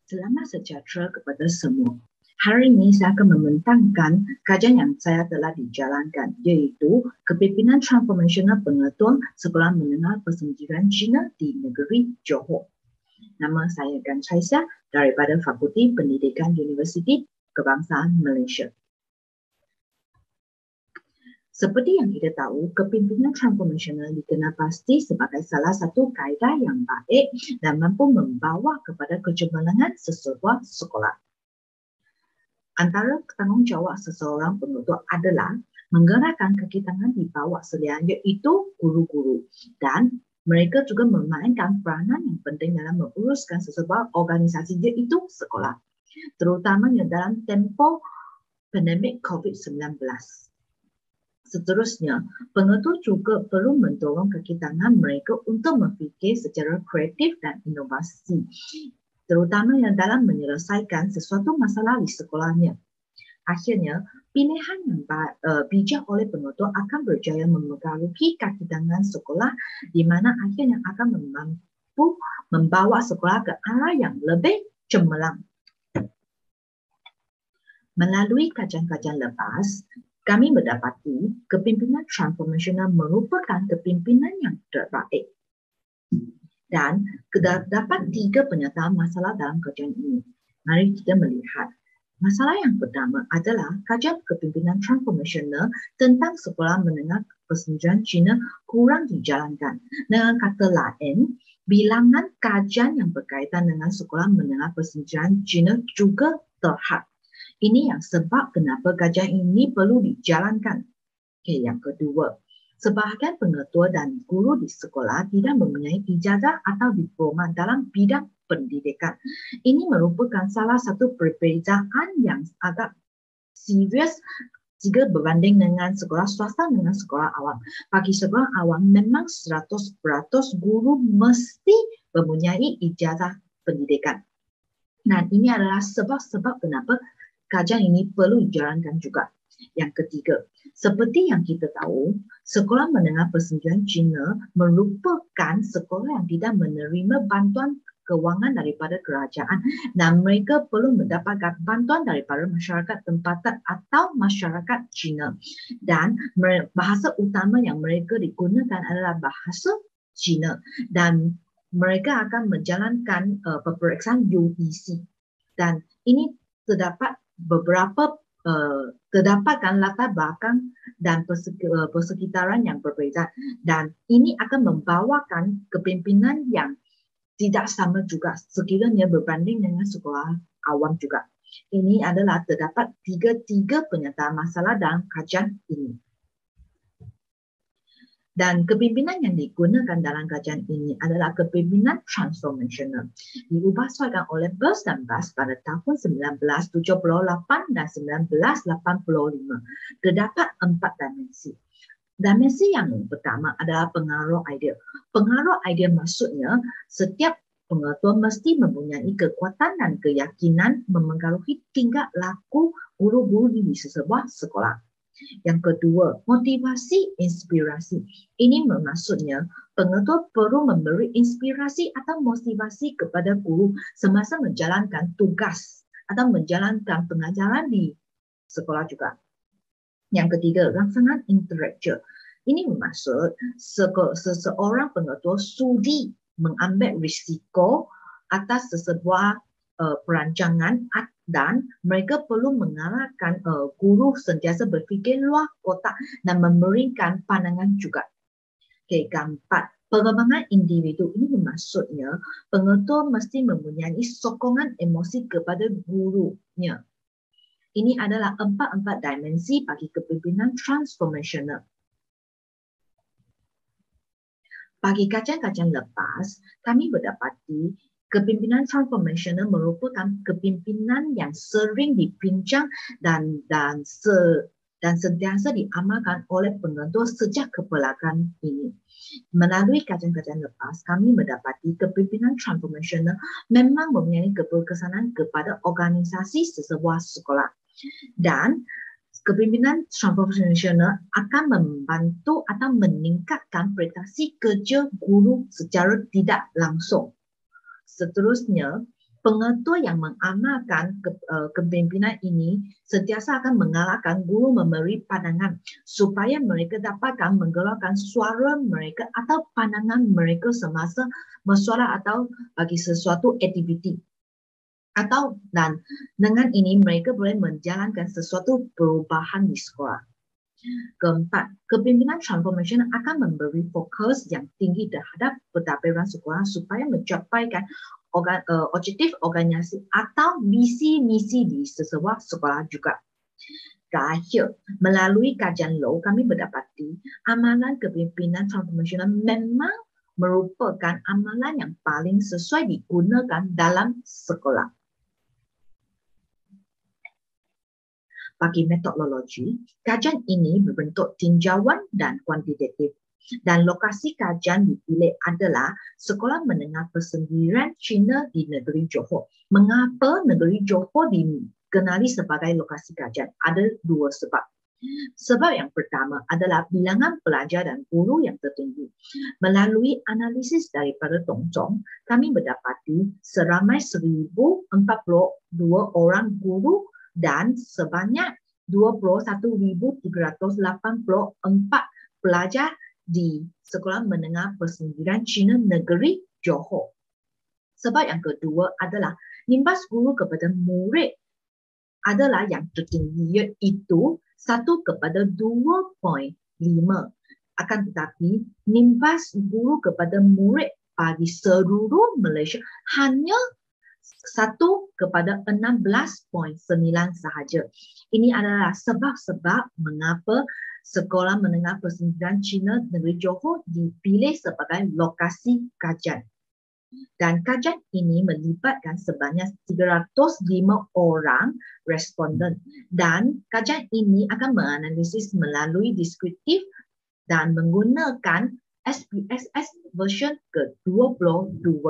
Selamat sejahtera kepada semua. Hari ini saya akan membentangkan kajian yang saya telah dijalankan, iaitu Kepimpinan Transformasional Pengetuan Sekolah Menengah Persendirian Cina di Negeri Johor. Nama saya Gan Chaisha daripada Fakulti Pendidikan Universiti Kebangsaan Malaysia. Seperti yang kita tahu, kepimpinan transformasional dikenal pasti sebagai salah satu kaedah yang baik dan mampu membawa kepada kecemerlangan sesebuah sekolah. Antara tanggungjawab seseorang pengetua adalah menggerakkan kaki tangan di bawah selian, iaitu guru-guru, dan mereka juga memainkan peranan yang penting dalam menguruskan sesebuah organisasi, iaitu sekolah, terutamanya dalam tempoh pandemik COVID-19. Seterusnya, pengetua juga perlu mendorong kaki tangan mereka untuk berfikir secara kreatif dan inovasi, terutamanya dalam menyelesaikan sesuatu masalah di sekolahnya. Akhirnya, pilihan yang bijak oleh pengetua akan berjaya memengaruhi kaki tangan sekolah, di mana akhirnya akan mampu membawa sekolah ke arah yang lebih cemerlang. Melalui kajian-kajian lepas, kami mendapati kepimpinan transformasional merupakan kepimpinan yang terbaik. Dan terdapat 3 pernyataan masalah dalam kajian ini. Mari kita melihat. Masalah yang pertama adalah kajian kepimpinan transformasional tentang sekolah menengah persendirian Cina kurang dijalankan. Dengan kata lain, bilangan kajian yang berkaitan dengan sekolah menengah persendirian Cina juga terhad. Ini yang sebab kenapa kajian ini perlu dijalankan. Yang kedua, sebahagian pengetua dan guru di sekolah tidak mempunyai ijazah atau diploma dalam bidang pendidikan. Ini merupakan salah satu perbezaan yang agak serius jika berbanding dengan sekolah swasta dengan sekolah awam. Bagi sekolah awam, memang 100% guru mesti mempunyai ijazah pendidikan. Dan ini adalah sebab-sebab kenapa kajian ini perlu dijalankan juga. Yang ketiga, seperti yang kita tahu, sekolah menengah persendirian Cina merupakan sekolah yang tidak menerima bantuan kewangan daripada kerajaan dan mereka perlu mendapatkan bantuan daripada masyarakat tempatan atau masyarakat Cina. Dan bahasa utama yang mereka digunakan adalah bahasa Cina dan mereka akan menjalankan peperiksaan UEC. Dan ini terdapat terdapatkan latar belakang dan persekitaran yang berbeza, dan ini akan membawakan kepimpinan yang tidak sama juga sekiranya berbanding dengan sekolah awam juga. Ini adalah terdapat tiga pernyataan masalah dalam kajian ini. Dan kepimpinan yang digunakan dalam kajian ini adalah kepimpinan transformasional. Diubah suaikan oleh Burns dan Bass pada tahun 1978 dan 1985. Terdapat 4 dimensi. Dimensi yang pertama adalah pengaruh idea. Pengaruh idea maksudnya setiap pengetua mesti mempunyai kekuatan dan keyakinan memengaruhi tingkah laku guru-guru di sebuah sekolah. Yang kedua, motivasi inspirasi. Ini maksudnya pengetua perlu memberi inspirasi atau motivasi kepada guru semasa menjalankan tugas atau menjalankan pengajaran di sekolah juga. Yang ketiga, rangsangan intelektual. Ini maksud seseorang pengetua sudi mengambil risiko atas sesebuah perancangan dan mereka perlu mengarahkan guru sentiasa berfikir luar kotak dan memberikan pandangan juga. Keempat, pengembangan individu. Ini maksudnya pengetua mesti mempunyai sokongan emosi kepada gurunya. Ini adalah 4 dimensi bagi kepimpinan transformasional. Bagi kajian-kajian lepas, kami mendapati kepimpinan transformasional merupakan kepimpinan yang sering dibincang dan sentiasa diamalkan oleh pengetua sejak kebelakang ini. Melalui kajian-kajian lepas, kami mendapati kepimpinan transformasional memang mempunyai keberkesanan kepada organisasi sesebuah sekolah. Dan kepimpinan transformasional akan membantu atau meningkatkan prestasi kerja guru secara tidak langsung. Seterusnya, pengetua yang mengamalkan kepimpinan ini sentiasa akan mengalahkan guru memberi pandangan supaya mereka dapatkan menggelarkan suara mereka atau pandangan mereka semasa bersuara atau bagi sesuatu aktiviti. Dan dengan ini mereka boleh menjalankan sesuatu perubahan di sekolah. Keempat, kepimpinan transformation akan memberi fokus yang tinggi terhadap pentadbiran sekolah supaya mencapaikan objektif organisasi atau visi-misi di sebuah sekolah juga. Terakhir, melalui kajian Low, kami mendapati amalan kepimpinan transformational memang merupakan amalan yang paling sesuai digunakan dalam sekolah. Bagi metodologi, kajian ini berbentuk tinjauan dan kuantitatif. Dan lokasi kajian dipilih adalah Sekolah Menengah Persendirian Cina di negeri Johor. Mengapa negeri Johor dikenali sebagai lokasi kajian? Ada dua sebab. Sebab yang pertama adalah bilangan pelajar dan guru yang tertinggi. Melalui analisis daripada Tong Chong, kami mendapati seramai 1,042 orang guru dan sebanyak 21,384 pelajar di Sekolah Menengah Persendirian Cina negeri Johor. Sebab yang kedua adalah nimbas guru kepada murid adalah yang tertinggi, iaitu 1:2.5. Akan tetapi nimbas guru kepada murid bagi seluruh Malaysia hanya 1:16.9 sahaja. Ini adalah sebab-sebab mengapa Sekolah Menengah Persendirian Cina negeri Johor dipilih sebagai lokasi kajian. Dan kajian ini melibatkan sebanyak 305 orang responden. Dan kajian ini akan menganalisis melalui deskriptif dan menggunakan SPSS version ke-22.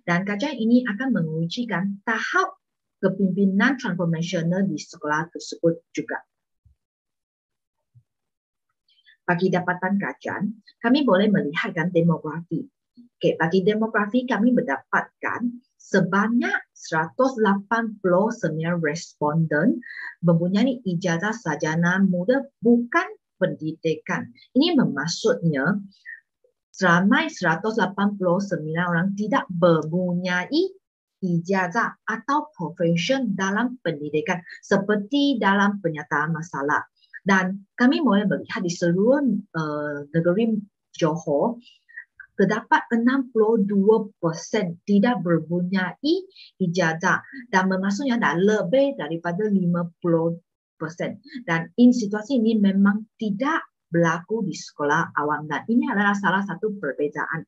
Dan kajian ini akan mengujikan tahap kepimpinan transformational di sekolah tersebut juga. Bagi dapatan kajian, kami boleh melihatkan demografi. Bagi demografi, kami mendapatkan sebanyak 189 responden mempunyai ijazah sarjana muda bukan pendidikan. Ini bermaksudnya seramai 189 orang tidak mempunyai ijazah atau profesion dalam pendidikan seperti dalam penyataan masalah. Dan kami boleh melihat di seluruh negeri Johor, terdapat 62% tidak mempunyai ijazah dan bermaksudnya dah lebih daripada 50%. Dan situasi ini memang tidak berlaku di sekolah awam dan ini adalah salah satu perbezaan.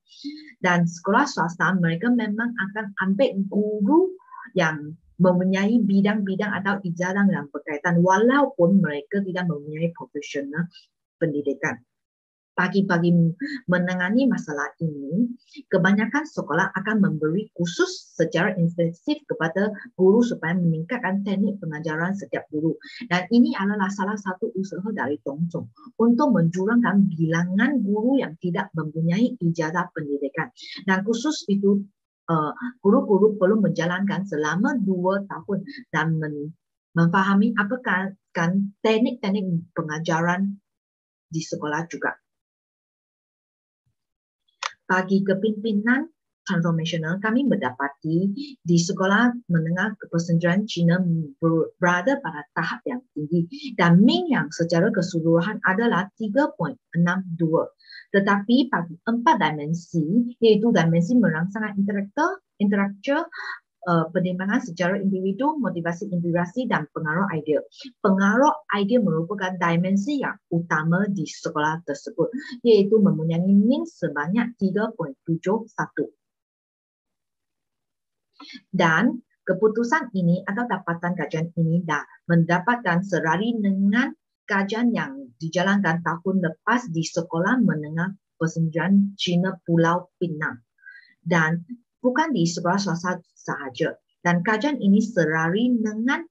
Dan sekolah swasta mereka memang akan ambil guru yang mempunyai bidang-bidang atau ijazah yang berkaitan walaupun mereka tidak mempunyai profesional pendidikan. Bagi menangani masalah ini, kebanyakan sekolah akan memberi kursus secara intensif kepada guru supaya meningkatkan teknik pengajaran setiap guru. Dan ini adalah salah satu usaha dari Tong Chong untuk menjurangkan bilangan guru yang tidak mempunyai ijazah pendidikan. Dan kursus itu guru-guru perlu menjalankan selama 2 tahun dan memfahami apakah teknik-teknik pengajaran di sekolah juga. Bagi kepimpinan transformational, kami mendapati di Sekolah Menengah Persendirian Cina berada pada tahap yang tinggi dan min yang secara keseluruhan adalah 3.62. Tetapi bagi 4 dimensi, iaitu dimensi merangsang intelektual, penimbangan secara individu, motivasi integrasi dan pengaruh idea. Pengaruh idea merupakan dimensi yang utama di sekolah tersebut, iaitu mempunyai min sebanyak 3.71. Dan keputusan ini atau dapatan kajian ini dah mendapatkan serari dengan kajian yang dijalankan tahun lepas di Sekolah Menengah Persendirian Cina Pulau Pinang. Dan bukan di sekolah swasta sahaja. Dan kajian ini serari dengan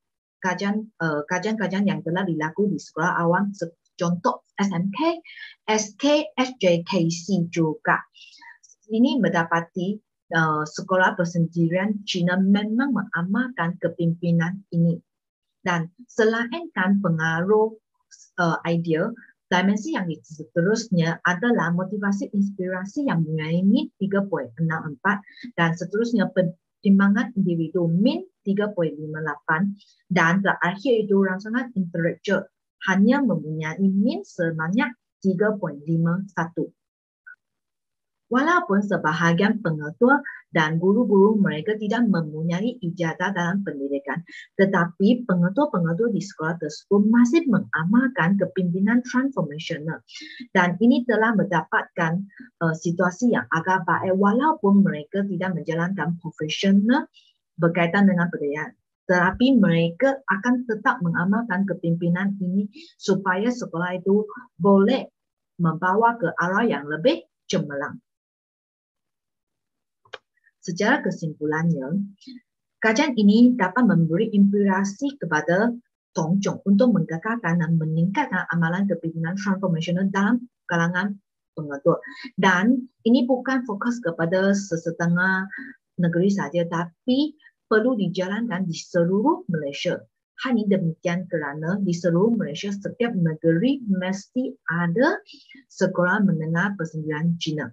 kajian-kajian yang telah dilakukan di sekolah awam, contoh SMK, SK, SJKC juga. Ini mendapati Sekolah Persendirian Cina memang mengamalkan kepimpinan ini. Dan selainkan pengaruh idea, dimensi yang seterusnya adalah motivasi inspirasi yang mengaimi 3.64 dan seterusnya pertimbangan individu min 3.58 dan terakhir itu rangsangan intelektual hanya mempunyai min sebanyak 3.51. Walaupun sebahagian pengetua dan guru-guru mereka tidak mempunyai ijazah dalam pendidikan, tetapi pengetua-pengetua di sekolah tersebut masih mengamalkan kepimpinan transformational. Dan ini telah mendapatkan situasi yang agak baik walaupun mereka tidak menjalankan profesional berkaitan dengan pendidikan. Tetapi mereka akan tetap mengamalkan kepimpinan ini supaya sekolah itu boleh membawa ke arah yang lebih cemerlang. Secara kesimpulannya, kajian ini dapat memberi inspirasi kepada Tongchong untuk menggagalkan dan meningkatkan amalan kepimpinan transformational dalam kalangan pengetua. Dan ini bukan fokus kepada sesetengah negeri saja, tapi perlu dijalankan di seluruh Malaysia. Hanya demikian kerana di seluruh Malaysia setiap negeri mesti ada sekolah menengah persendirian Cina.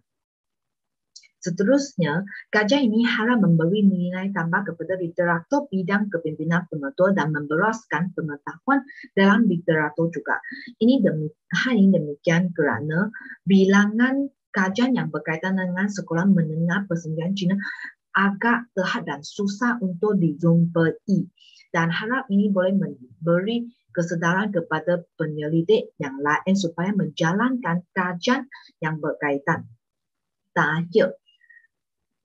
Seterusnya, kajian ini harap memberi nilai tambah kepada literatur bidang kepimpinan pengetua dan memberaskan pengetahuan dalam literatur juga. Ini demikian kerana bilangan kajian yang berkaitan dengan sekolah menengah persendirian Cina agak terhad dan susah untuk dijumpai. Dan harap ini boleh memberi kesedaran kepada penyelidik yang lain supaya menjalankan kajian yang berkaitan. Terakhir,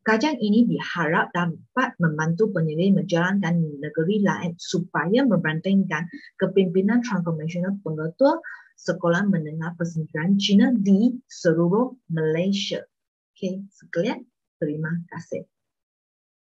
kajian ini diharap dapat membantu penyelidik menjalankan negeri lain supaya membandingkan kepimpinan transformational pengetua sekolah menengah persendirian Cina di seluruh Malaysia. Okey, sekalian, terima kasih.